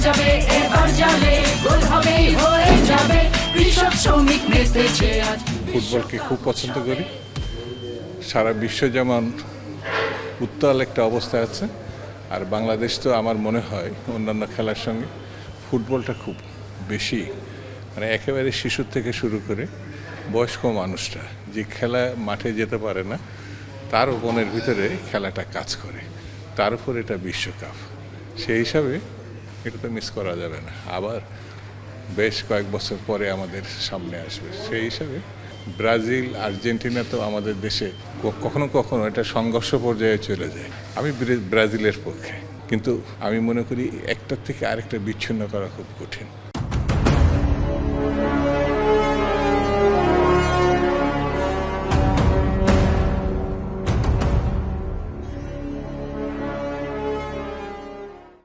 যাবে এবার জালে গোল হবে হয়ে যাবে কৃষক শ্রমিক মেতেছে আজ। ফুটবলকে খুব পছন্দ করি। সারা বিশ্ব যেমন উত্তাল একটা অবস্থায় আছে, আর বাংলাদেশ তো আমার মনে হয় অন্যান্য খেলার সঙ্গে ফুটবলটা খুব বেশি, মানে একেবারে শিশু থেকে শুরু করে বয়স্ক মানুষরা যে খেলা মাঠে যেতে পারে না, তার মনের ভিতরে খেলাটা কাজ করে। তার উপর এটা বিশ্বকাপ, সেই হিসাবে এটা তো মিস করা যাবে না। আবার বেশ কয়েক বছর পরে আমাদের সামনে আসবে, সেই হিসাবে ব্রাজিল আর্জেন্টিনা তো আমাদের দেশে কখনো কখনো এটা সংঘর্ষ পর্যায়ে চলে যায়। আমি ব্রাজিলের পক্ষে, কিন্তু আমি মনে করি একটার থেকে আরেকটা বিচ্ছিন্ন করা খুব কঠিন।